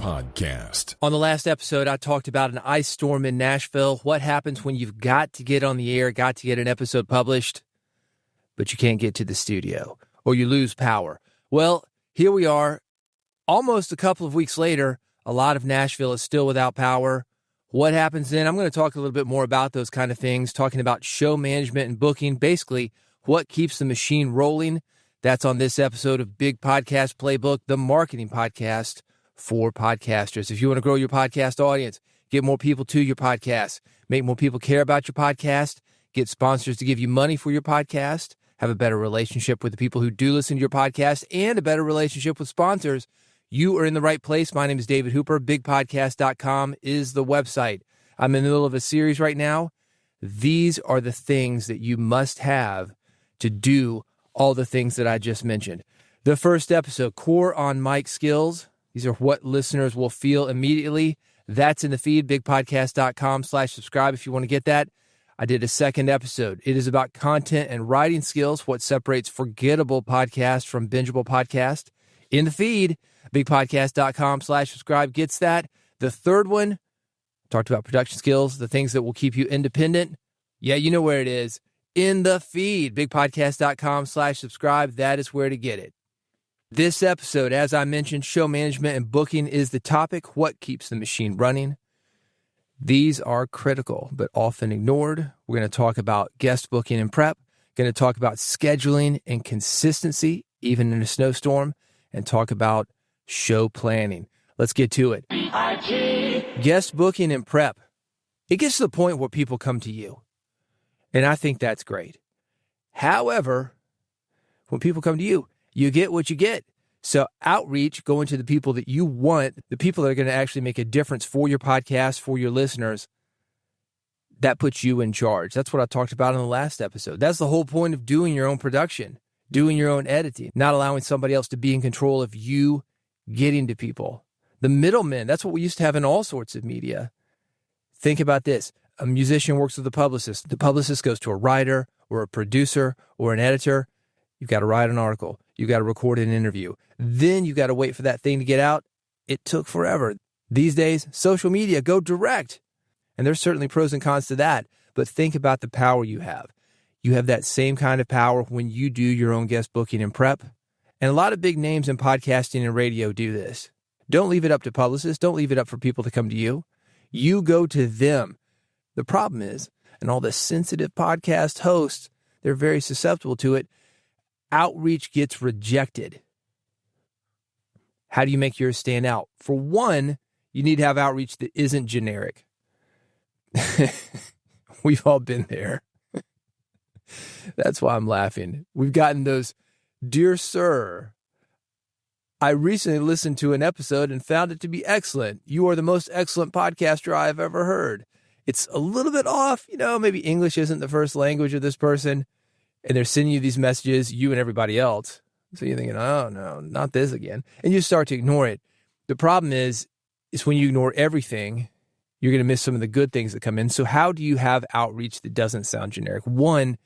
Podcast. On the last episode, I talked about an ice storm in Nashville. What happens when you've got to get on the air, got to get an episode published, but you can't get to the studio, or you lose power. Well, here we are, almost a couple of weeks later. A lot of Nashville is still without power. What happens then? I'm going to talk a little bit more about those kind of things, talking about show management and booking, basically what keeps the machine rolling. That's on this episode of Big Podcast Playbook, the marketing podcast for podcasters. If you want to grow your podcast audience, get more people to your podcast, make more people care about your podcast, get sponsors to give you money for your podcast, have a better relationship with the people who do listen to your podcast, and a better relationship with sponsors, you are in the right place. My name is David Hooper. BigPodcast.com is the website. I'm in the middle of a series right now. These are the things that you must have to do all the things that I just mentioned. The first episode, Core on Mic Skills. These are what listeners will feel immediately. That's in the feed, bigpodcast.com/subscribe if you want to get that. I did a second episode. It is about content and writing skills, what separates forgettable podcasts from bingeable podcast. In the feed, bigpodcast.com/subscribe gets that. The third one, talked about production skills, the things that will keep you independent. Yeah, you know where it is. In the feed, bigpodcast.com/subscribe. That is where to get it. This episode, as I mentioned, show management and booking is the topic. What keeps the machine running? These are critical, but often ignored. We're going to talk about guest booking and prep. Going to talk about scheduling and consistency, even in a snowstorm, and talk about show planning. Let's get to it. Guest booking and prep. It gets to the point where people come to you, and I think that's great. However, when people come to you, you get what you get. So outreach, going to the people that you want, the people that are going to actually make a difference for your podcast, for your listeners, that puts you in charge. That's what I talked about in the last episode. That's the whole point of doing your own production, doing your own editing, not allowing somebody else to be in control of you getting to people. The middlemen, that's what we used to have in all sorts of media. Think about this. A musician works with a publicist. The publicist goes to a writer or a producer or an editor. You've got to write an article. You've got to record an interview. Then you've got to wait for that thing to get out. It took forever. These days, social media, go direct. And there's certainly pros and cons to that. But think about the power you have. You have that same kind of power when you do your own guest booking and prep. And a lot of big names in podcasting and radio do this. Don't leave it up to publicists. Don't leave it up for people to come to you. You go to them. The problem is, and all the sensitive podcast hosts, they're very susceptible to it. Outreach gets rejected. How do you make yours stand out? For one, you need to have outreach that isn't generic. We've all been there. That's why I'm laughing. We've gotten those, "Dear sir, I recently listened to an episode and found it to be excellent. You are the most excellent podcaster I have ever heard." It's a little bit off, maybe English isn't the first language of this person. And they're sending you these messages, you and everybody else. So you're thinking, oh, no, not this again. And you start to ignore it. The problem is when you ignore everything, you're going to miss some of the good things that come in. So how do you have outreach that doesn't sound generic? One,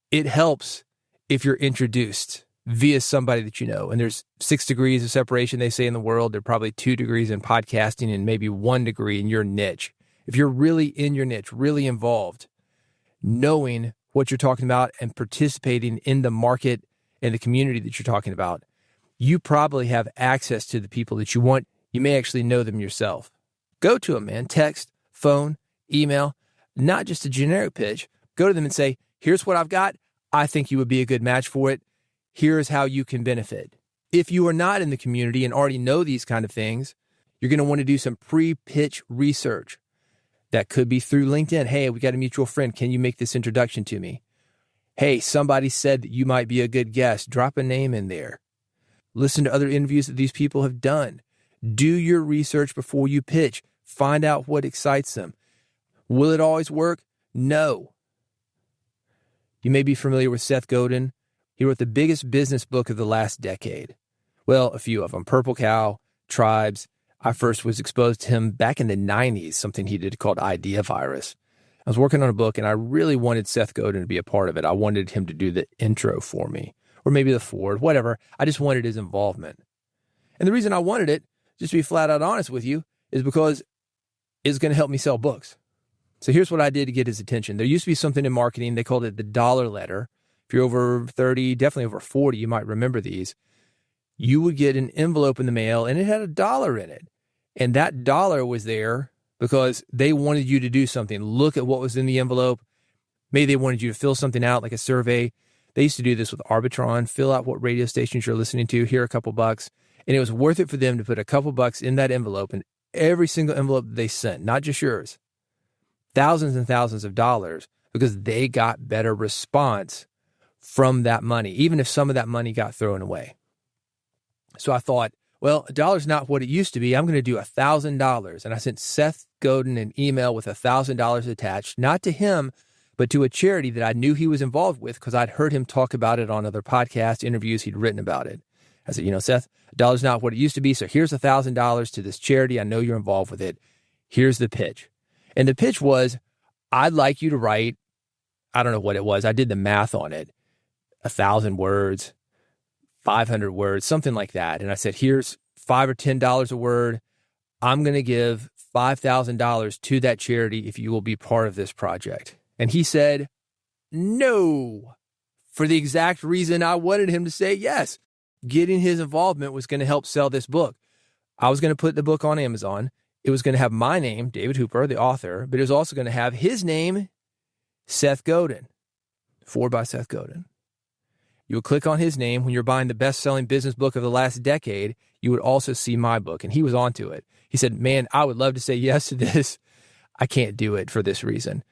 it helps if you're introduced via somebody that you know. And there's 6 degrees of separation, they say, in the world. There are probably 2 degrees in podcasting and maybe 1 degree in your niche. If you're really in your niche, really involved, knowing what you're talking about and participating in the market and the community that you're talking about, you probably have access to the people that you want. You may actually know them yourself. Go to them, man. Text, phone, email, not just a generic pitch. Go to them and say, here's what I've got. I think you would be a good match for it. Here's how you can benefit. If you are not in the community and already know these kind of things, you're going to want to do some pre-pitch research. That could be through LinkedIn. Hey, we got a mutual friend. Can you make this introduction to me? Hey, somebody said that you might be a good guest. Drop a name in there. Listen to other interviews that these people have done. Do your research before you pitch. Find out what excites them. Will it always work? No. You may be familiar with Seth Godin. He wrote the biggest business book of the last decade. Well, a few of them. Purple Cow, Tribes. I first was exposed to him back in the 90s, something he did called Idea Virus. I was working on a book, and I really wanted Seth Godin to be a part of it. I wanted him to do the intro for me, or maybe the forward, whatever. I just wanted his involvement. And the reason I wanted it, just to be flat out honest with you, is because it's going to help me sell books. So here's what I did to get his attention. There used to be something in marketing. They called it the dollar letter. If you're over 30, definitely over 40, you might remember these. You would get an envelope in the mail and it had $1 in it. And that dollar was there because they wanted you to do something. Look at what was in the envelope. Maybe they wanted you to fill something out like a survey. They used to do this with Arbitron. Fill out what radio stations you're listening to. Here are a couple bucks. And it was worth it for them to put a couple bucks in that envelope, and every single envelope they sent, not just yours, thousands and thousands of dollars, because they got better response from that money, even if some of that money got thrown away. So I thought, well, $1's not what it used to be. I'm going to do $1,000. And I sent Seth Godin an email with $1,000 attached, not to him, but to a charity that I knew he was involved with because I'd heard him talk about it on other podcast interviews. He'd written about it. I said, Seth, $1's not what it used to be. So here's $1,000 to this charity. I know you're involved with it. Here's the pitch. And the pitch was, I'd like you to write, I don't know what it was. I did the math on it. 1,000 words, 500 words, something like that. And I said, here's $5 or $10 a word. I'm going to give $5,000 to that charity if you will be part of this project. And he said, no, for the exact reason I wanted him to say yes. Getting his involvement was going to help sell this book. I was going to put the book on Amazon. It was going to have my name, David Hooper, the author, but it was also going to have his name, Seth Godin, forward by Seth Godin. You would click on his name when you're buying the best-selling business book of the last decade. You would also see my book, and he was onto it. He said, man, I would love to say yes to this. I can't do it for this reason.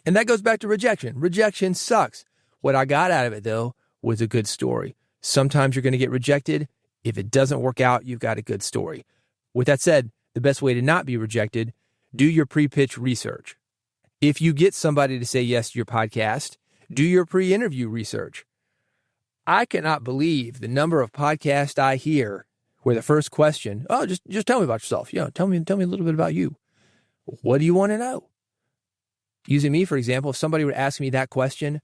And that goes back to rejection. Rejection sucks. What I got out of it, though, was a good story. Sometimes you're going to get rejected. If it doesn't work out, you've got a good story. With that said, the best way to not be rejected, do your pre-pitch research. If you get somebody to say yes to your podcast, do your pre-interview research. I cannot believe the number of podcasts I hear where the first question, oh, just tell me about yourself. Tell me a little bit about you. What do you want to know? Using me, for example, if somebody would ask me that question,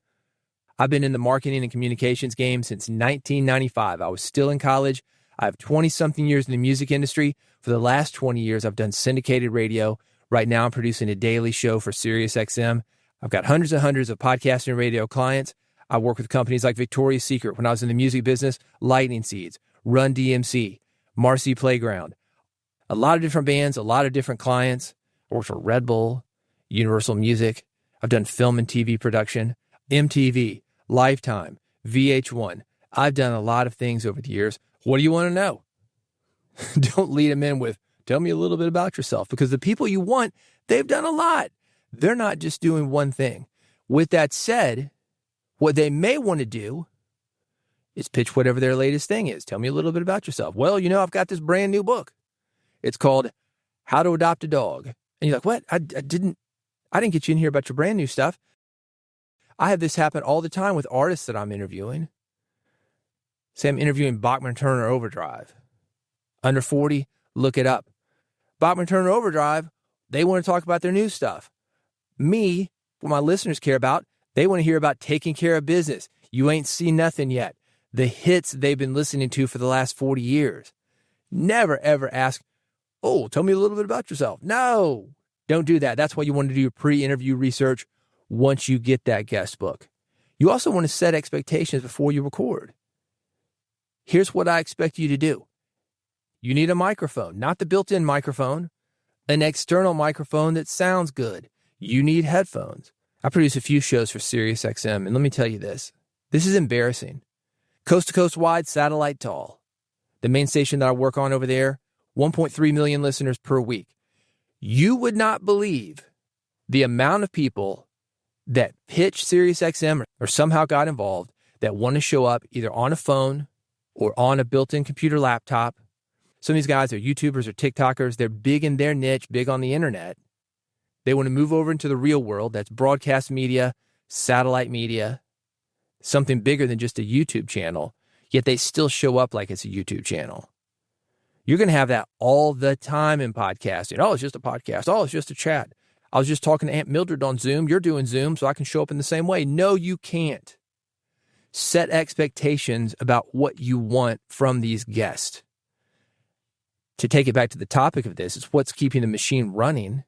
I've been in the marketing and communications game since 1995. I was still in college. I have 20-something years in the music industry. For the last 20 years, I've done syndicated radio. Right now, I'm producing a daily show for SiriusXM. I've got hundreds and hundreds of podcasting and radio clients. I work with companies like Victoria's Secret when I was in the music business, Lightning Seeds, Run DMC, Marcy Playground. A lot of different bands, a lot of different clients. I worked for Red Bull, Universal Music. I've done film and TV production, MTV, Lifetime, VH1. I've done a lot of things over the years. What do you want to know? Don't lead them in with, tell me a little bit about yourself, because the people you want, they've done a lot. They're not just doing one thing. With that said, what they may want to do is pitch whatever their latest thing is. Tell me a little bit about yourself. Well, I've got this brand new book. It's called How to Adopt a Dog. And you're like, what? I didn't get you in here about your brand new stuff. I have this happen all the time with artists that I'm interviewing. Say I'm interviewing Bachman Turner Overdrive. Under 40, look it up. Bachman Turner Overdrive, they want to talk about their new stuff. Me, what my listeners care about, they want to hear about taking care of business. You ain't seen nothing yet. The hits they've been listening to for the last 40 years. Never, ever ask, oh, tell me a little bit about yourself. No, don't do that. That's why you want to do your pre-interview research once you get that guest book. You also want to set expectations before you record. Here's what I expect you to do. You need a microphone, not the built-in microphone, an external microphone that sounds good. You need headphones. I produce a few shows for SiriusXM, and let me tell you this. This is embarrassing. Coast to coast wide, satellite tall. The main station that I work on over there, 1.3 million listeners per week. You would not believe the amount of people that pitch SiriusXM or somehow got involved that want to show up either on a phone or on a built-in computer laptop. Some of these guys are YouTubers or TikTokers. They're big in their niche, big on the internet. They want to move over into the real world. That's broadcast media, satellite media, something bigger than just a YouTube channel, yet they still show up like it's a YouTube channel. You're going to have that all the time in podcasting. Oh, it's just a podcast. Oh, it's just a chat. I was just talking to Aunt Mildred on Zoom. You're doing Zoom, so I can show up in the same way. No, you can't. Set expectations about what you want from these guests. To take it back to the topic of this, it's what's keeping the machine running,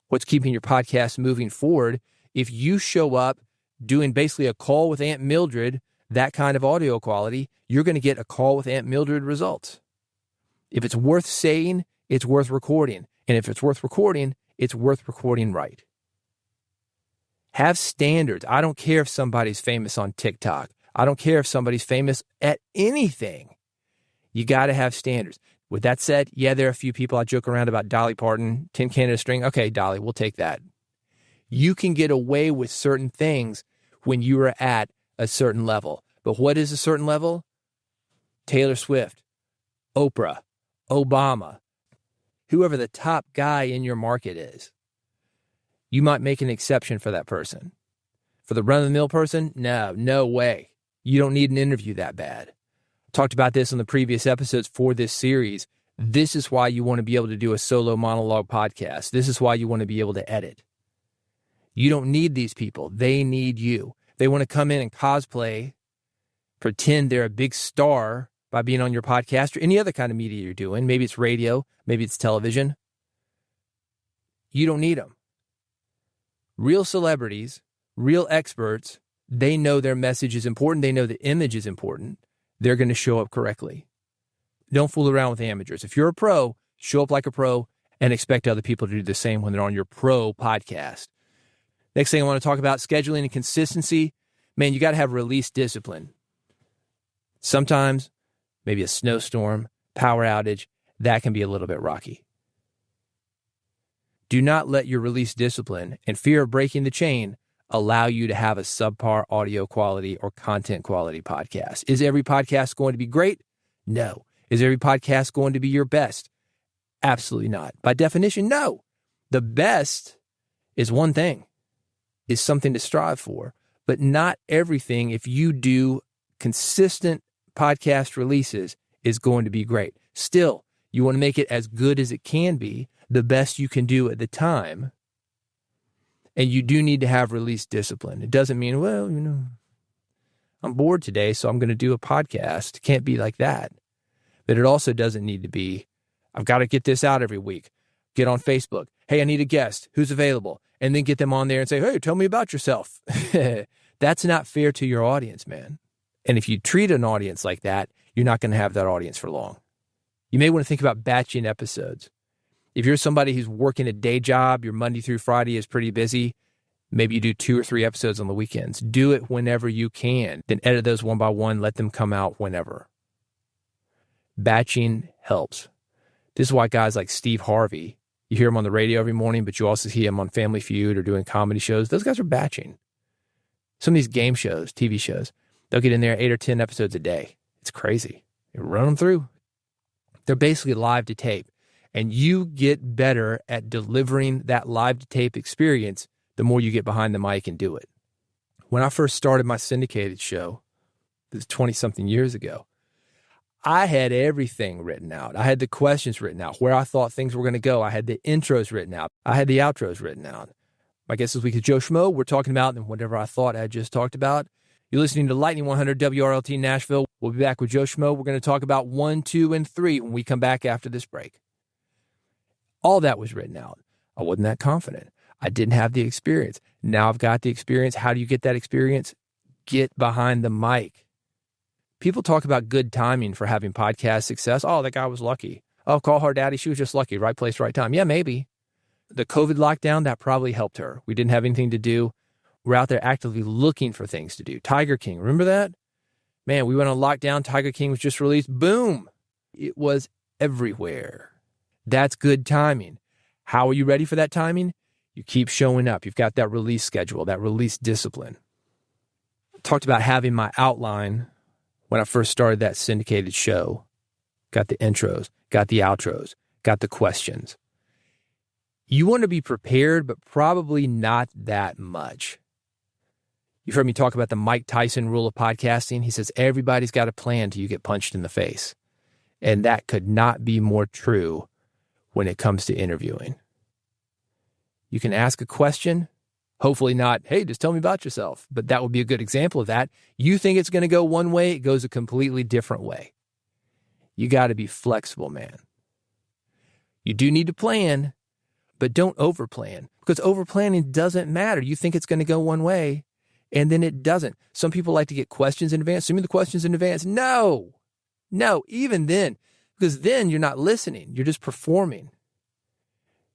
what's keeping your podcast moving forward. If you show up doing basically a call with Aunt Mildred, that kind of audio quality, you're going to get a call with Aunt Mildred results. If it's worth saying, it's worth recording. And if it's worth recording, it's worth recording right. Have standards. I don't care if somebody's famous on TikTok. I don't care if somebody's famous at anything. You got to have standards. With that said, yeah, there are a few people I joke around about Dolly Parton, Tin Can and a String. Okay, Dolly, we'll take that. You can get away with certain things when you are at a certain level. But what is a certain level? Taylor Swift, Oprah, Obama, whoever the top guy in your market is. You might make an exception for that person. For the run-of-the-mill person, no way. You don't need an interview that bad. Talked about this in the previous episodes for this series. This is why you want to be able to do a solo monologue podcast. This is why you want to be able to edit. You don't need these people. They need you. They want to come in and cosplay, pretend they're a big star by being on your podcast or any other kind of media you're doing. Maybe it's radio, maybe it's television. You don't need them. Real celebrities, real experts, they know their message is important. They know the image is important. They're going to show up correctly. Don't fool around with amateurs. If you're a pro, show up like a pro and expect other people to do the same when they're on your pro podcast. Next thing I want to talk about, scheduling and consistency. Man, you got to have release discipline. Sometimes, maybe a snowstorm, power outage, that can be a little bit rocky. Do not let your release discipline and fear of breaking the chain allow you to have a subpar audio quality or content quality podcast. Is every podcast going to be great? No. Is every podcast going to be your best? Absolutely not. By definition, no. The best is one thing, is something to strive for, but not everything, if you do consistent podcast releases, is going to be great. Still, you want to make it as good as it can be, the best you can do at the time. And you do need to have release discipline. It doesn't mean, well, I'm bored today, so I'm going to do a podcast. It can't be like that. But it also doesn't need to be, I've got to get this out every week. Get on Facebook. Hey, I need a guest. Who's available? And then get them on there and say, hey, tell me about yourself. That's not fair to your audience, man. And if you treat an audience like that, you're not going to have that audience for long. You may want to think about batching episodes. If you're somebody who's working a day job, your Monday through Friday is pretty busy, maybe you do 2 or 3 episodes on the weekends. Do it whenever you can. Then edit those one by one. Let them come out whenever. Batching helps. This is why guys like Steve Harvey, you hear him on the radio every morning, but you also see him on Family Feud or doing comedy shows. Those guys are batching. Some of these game shows, TV shows, they'll get in there 8 or 10 episodes a day. It's crazy. They run them through. They're basically live to tape. And you get better at delivering that live to tape experience the more you get behind the mic and do it. When I first started my syndicated show, this was 20-something years ago, I had everything written out. I had the questions written out, where I thought things were going to go. I had the intros written out. I had the outros written out. My guest this week is Joe Schmo. We're talking about whatever I thought I had just talked about. You're listening to Lightning 100 WRLT Nashville. We'll be back with Joe Schmo. We're going to talk about 1, 2, and 3 when we come back after this break. All that was written out. I wasn't that confident. I didn't have the experience. Now I've got the experience. How do you get that experience? Get behind the mic. People talk about good timing for having podcast success. Oh, that guy was lucky. Oh, call her daddy. She was just lucky. Right place, right time. Yeah, maybe. The COVID lockdown, that probably helped her. We didn't have anything to do. We're out there actively looking for things to do. Tiger King, remember that? Man, we went on lockdown. Tiger King was just released. Boom. It was everywhere. That's good timing. How are you ready for that timing? You keep showing up. You've got that release schedule, that release discipline. I talked about having my outline when I first started that syndicated show. Got the intros, got the outros, got the questions. You want to be prepared, but probably not that much. You've heard me talk about the Mike Tyson rule of podcasting. He says, everybody's got a plan till you get punched in the face. And that could not be more true when it comes to interviewing. You can ask a question, hopefully not, hey, just tell me about yourself. But that would be a good example of that. You think it's going to go one way, it goes a completely different way. You got to be flexible, man. You do need to plan, but don't overplan, because overplanning doesn't matter. You think it's going to go one way, and then it doesn't. Some people like to get questions in advance. Send me the questions in advance. No, even then, because then you're not listening. You're just performing.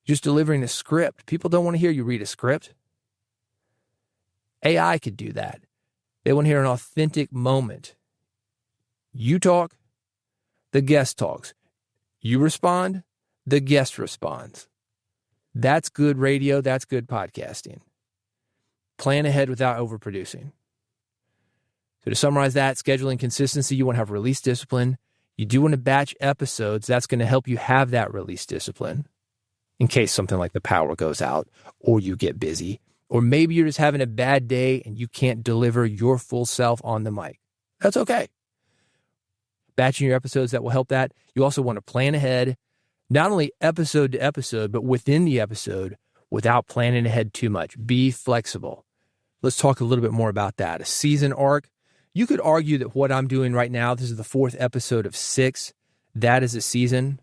You're just delivering a script. People don't want to hear you read a script. AI could do that. They want to hear an authentic moment. You talk, the guest talks. You respond, the guest responds. That's good radio. That's good podcasting. Plan ahead without overproducing. So to summarize that, scheduling consistency, you want to have release discipline. You do want to batch episodes. That's going to help you have that release discipline in case something like the power goes out or you get busy, or maybe you're just having a bad day and you can't deliver your full self on the mic. That's okay. Batching your episodes, that will help that. You also want to plan ahead, not only episode to episode, but within the episode without planning ahead too much. Be flexible. Let's talk a little bit more about that. A season arc. You could argue that what I'm doing right now, this is the 4th episode of 6. That is a season.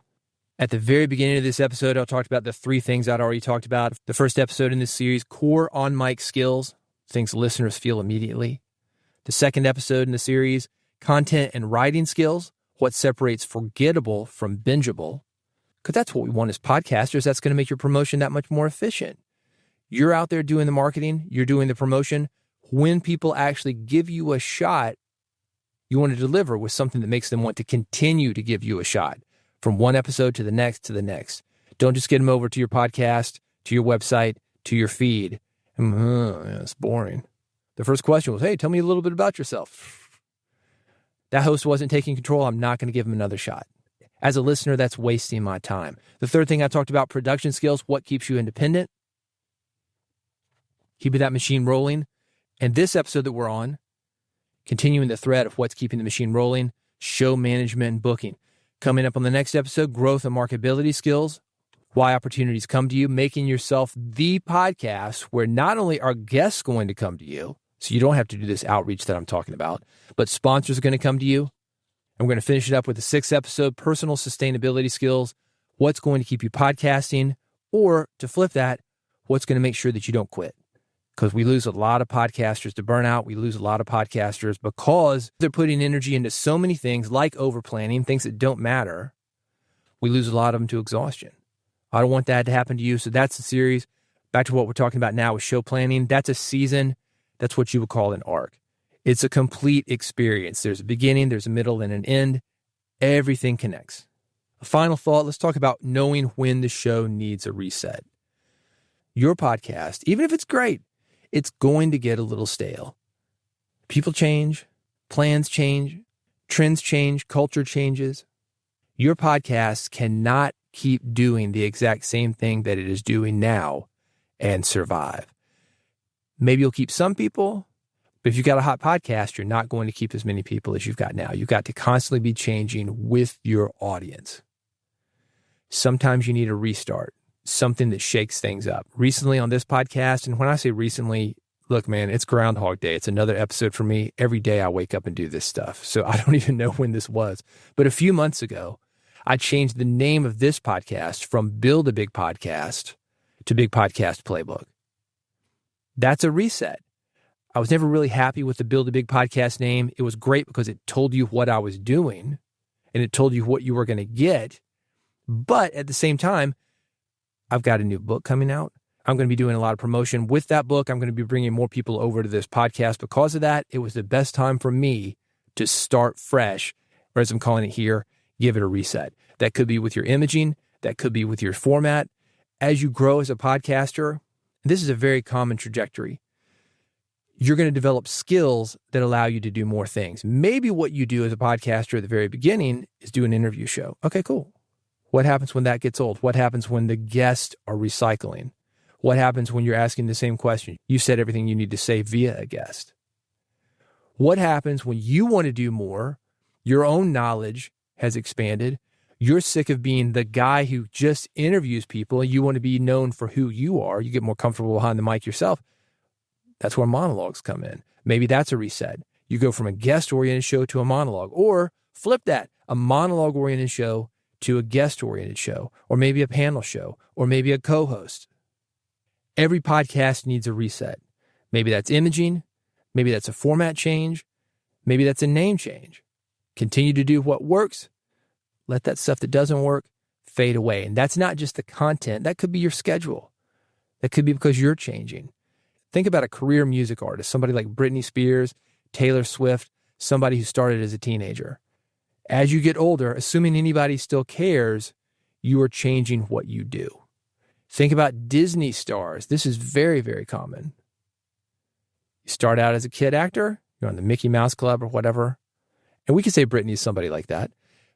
At the very beginning of this episode, I talked about the 3 things I'd already talked about. The first episode in this series, core on-mic skills, things listeners feel immediately. The second episode in the series, content and writing skills, what separates forgettable from bingeable. Because that's what we want as podcasters. That's going to make your promotion that much more efficient. You're out there doing the marketing, you're doing the promotion. When people actually give you a shot, you want to deliver with something that makes them want to continue to give you a shot from one episode to the next to the next. Don't just get them over to your podcast, to your website, to your feed. It's boring. The first question was, hey, tell me a little bit about yourself. That host wasn't taking control. I'm not going to give him another shot. As a listener, that's wasting my time. The third thing I talked about, production skills, what keeps you independent, keeping that machine rolling. And this episode that we're on, continuing the thread of what's keeping the machine rolling, show management and booking. Coming up on the next episode, growth and marketability skills, why opportunities come to you, making yourself the podcast where not only are guests going to come to you, so you don't have to do this outreach that I'm talking about, but sponsors are going to come to you. And we're going to finish it up with the 6th episode, personal sustainability skills, what's going to keep you podcasting, or to flip that, what's going to make sure that you don't quit. Because we lose a lot of podcasters to burnout. We lose a lot of podcasters because they're putting energy into so many things like overplanning, things that don't matter. We lose a lot of them to exhaustion. I don't want that to happen to you. So that's the series. Back to what we're talking about now with show planning. That's a season. That's what you would call an arc. It's a complete experience. There's a beginning, there's a middle, and an end. Everything connects. A final thought, let's talk about knowing when the show needs a reset. Your podcast, even if it's great, it's going to get a little stale. People change, plans change, trends change, culture changes. Your podcast cannot keep doing the exact same thing that it is doing now and survive. Maybe you'll keep some people, but if you've got a hot podcast, you're not going to keep as many people as you've got now. You've got to constantly be changing with your audience. Sometimes you need a restart. Something that shakes things up. Recently on this podcast, and when I say recently, look, man, it's Groundhog Day. It's another episode for me. Every day I wake up and do this stuff. So I don't even know when this was. But a few months ago, I changed the name of this podcast from Build a Big Podcast to Big Podcast Playbook. That's a reset. I was never really happy with the Build a Big Podcast name. It was great because it told you what I was doing and it told you what you were going to get. But at the same time, I've got a new book coming out. I'm going to be doing a lot of promotion with that book. I'm going to be bringing more people over to this podcast. Because of that, it was the best time for me to start fresh, or as I'm calling it here, give it a reset. That could be with your imaging. That could be with your format. As you grow as a podcaster, this is a very common trajectory. You're going to develop skills that allow you to do more things. Maybe what you do as a podcaster at the very beginning is do an interview show. Okay, cool. What happens when that gets old? What happens when the guests are recycling? What happens when you're asking the same question? You said everything you need to say via a guest. What happens when you want to do more? Your own knowledge has expanded. You're sick of being the guy who just interviews people and you want to be known for who you are. You get more comfortable behind the mic yourself. That's where monologues come in. Maybe that's a reset. You go from a guest-oriented show to a monologue, or flip that, a monologue-oriented show to a guest-oriented show, or maybe a panel show, or maybe a co-host. Every podcast needs a reset. Maybe that's imaging. Maybe that's a format change. Maybe that's a name change. Continue to do what works. Let that stuff that doesn't work fade away. And that's not just the content. That could be your schedule. That could be because you're changing. Think about a career music artist, somebody like Britney Spears, Taylor Swift, somebody who started as a teenager. As you get older, assuming anybody still cares, you are changing what you do. Think about Disney stars. This is very, very common. You start out as a kid actor, you're on the Mickey Mouse Club or whatever. And we could say Britney is somebody like that.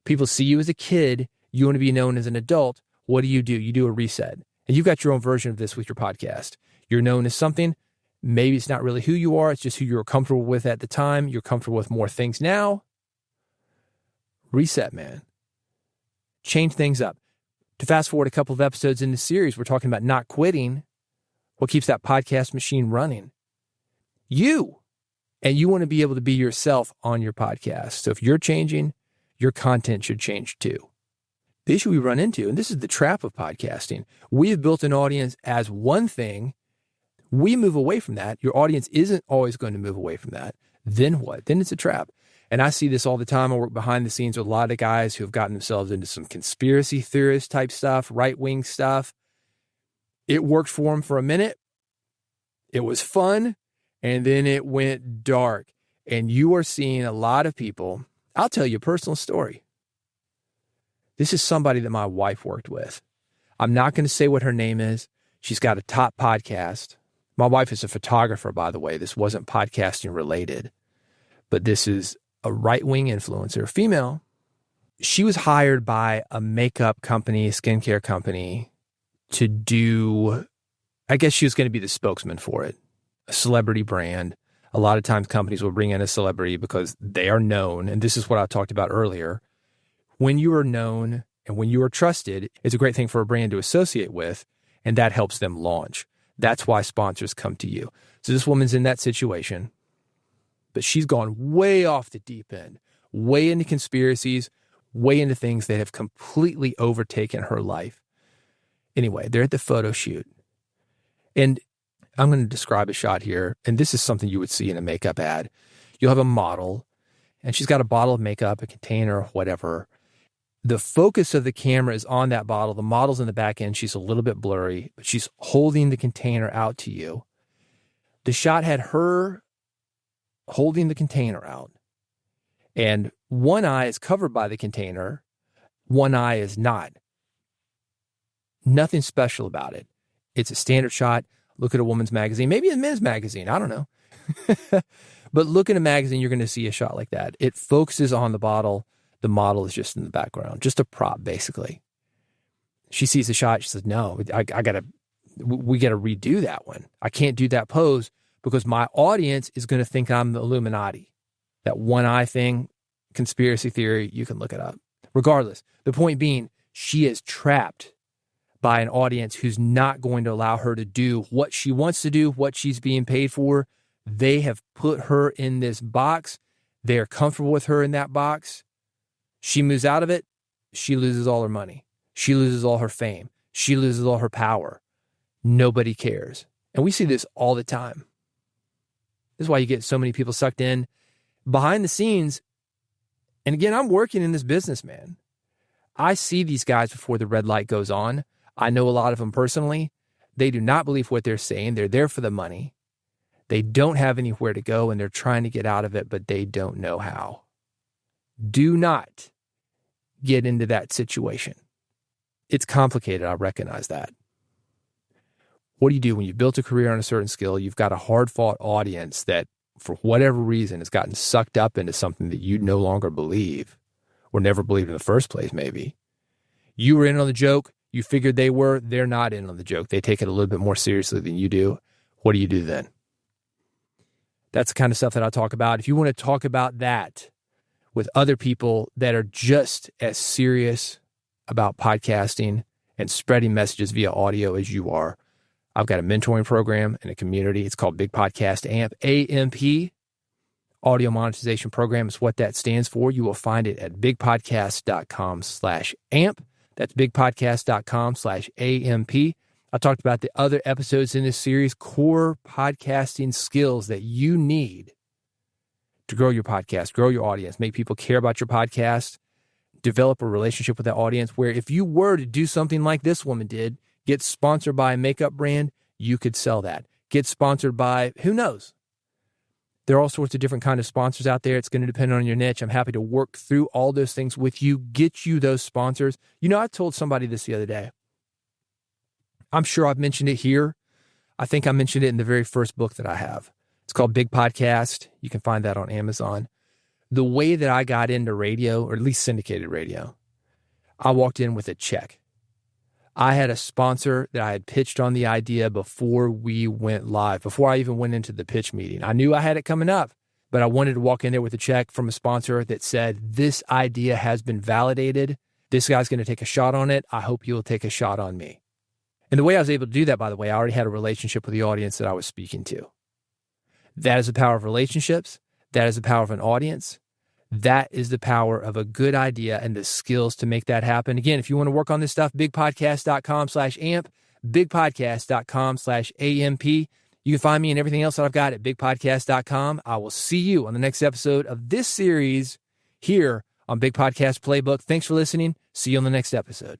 People see you as a kid. You want to be known as an adult. What do? You do a reset. And you've got your own version of this with your podcast. You're known as something. Maybe it's not really who you are. It's just who you were comfortable with at the time. You're comfortable with more things now. Reset, man. Change things up. To fast forward a couple of episodes in the series, we're talking about not quitting. What keeps that podcast machine running? You. And you want to be able to be yourself on your podcast. So if you're changing, your content should change too. The issue we run into, and this is the trap of podcasting, we have built an audience as one thing. We move away from that. Your audience isn't always going to move away from that. Then what? Then it's a trap. And I see this all the time. I work behind the scenes with a lot of guys who have gotten themselves into some conspiracy theorist type stuff, right-wing stuff. It worked for them for a minute. It was fun. And then it went dark. And you are seeing a lot of people. I'll tell you a personal story. This is somebody that my wife worked with. I'm not going to say what her name is. She's got a top podcast. My wife is a photographer, by the way. This wasn't podcasting related, but this is a right-wing influencer, female. She was hired by a makeup company, a skincare company to do, I guess she was going to be the spokesman for it, a celebrity brand. A lot of times companies will bring in a celebrity because they are known. And this is what I talked about earlier. When you are known and when you are trusted, it's a great thing for a brand to associate with, and that helps them launch. That's why sponsors come to you. So this woman's in that situation, but she's gone way off the deep end, way into conspiracies, way into things that have completely overtaken her life. Anyway, they're at the photo shoot. And I'm going to describe a shot here, and this is something you would see in a makeup ad. You'll have a model, and she's got a bottle of makeup, a container, whatever. The focus of the camera is on that bottle. The model's in the back end. She's a little bit blurry, but she's holding the container out to you. The shot had her holding the container out, and one eye is covered by the container. One eye is not. Nothing special about it. It's a standard shot. Look at a woman's magazine, maybe a men's magazine. I don't know. But look at a magazine, you're going to see a shot like that. It focuses on the bottle. The model is just in the background, just a prop, basically. She sees the shot. She says, no, we got to redo that one. I can't do that pose because my audience is going to think I'm the Illuminati. That one eye thing, conspiracy theory, you can look it up. Regardless, the point being, she is trapped by an audience who's not going to allow her to do what she wants to do, what she's being paid for. They have put her in this box. They're comfortable with her in that box. She moves out of it. She loses all her money. She loses all her fame. She loses all her power. Nobody cares. And we see this all the time. This is why you get so many people sucked in behind the scenes. And again, I'm working in this business, man. I see these guys before the red light goes on. I know a lot of them personally. They do not believe what they're saying. They're there for the money. They don't have anywhere to go, and they're trying to get out of it, but they don't know how. Do not get into that situation. It's complicated. I recognize that. What do you do when you've built a career on a certain skill? You've got a hard-fought audience that, for whatever reason, has gotten sucked up into something that you no longer believe or never believed in the first place, maybe. You were in on the joke. You figured they were. They're not in on the joke. They take it a little bit more seriously than you do. What do you do then? That's the kind of stuff that I talk about. If you want to talk about that with other people that are just as serious about podcasting and spreading messages via audio as you are, I've got a mentoring program and a community. It's called Big Podcast AMP. Audio Monetization Program is what that stands for. You will find it at bigpodcast.com/AMP. That's bigpodcast.com/AMP. I talked about the other episodes in this series, core podcasting skills that you need to grow your podcast, grow your audience, make people care about your podcast, develop a relationship with that audience where if you were to do something like this woman did, get sponsored by a makeup brand, you could sell that. Get sponsored by, who knows? There are all sorts of different kind of sponsors out there. It's going to depend on your niche. I'm happy to work through all those things with you, get you those sponsors. You know, I told somebody this the other day. I'm sure I've mentioned it here. I think I mentioned it in the very first book that I have. It's called Big Podcast. You can find that on Amazon. The way that I got into radio, or at least syndicated radio, I walked in with a check. I had a sponsor that I had pitched on the idea before we went live, before I even went into the pitch meeting. I knew I had it coming up, but I wanted to walk in there with a check from a sponsor that said, this idea has been validated. This guy's going to take a shot on it. I hope you'll take a shot on me. And the way I was able to do that, by the way, I already had a relationship with the audience that I was speaking to. That is the power of relationships. That is the power of an audience. That is the power of a good idea and the skills to make that happen. Again, if you want to work on this stuff, bigpodcast.com/AMP, bigpodcast.com/AMP. You can find me and everything else that I've got at bigpodcast.com. I will see you on the next episode of this series here on Big Podcast Playbook. Thanks for listening. See you on the next episode.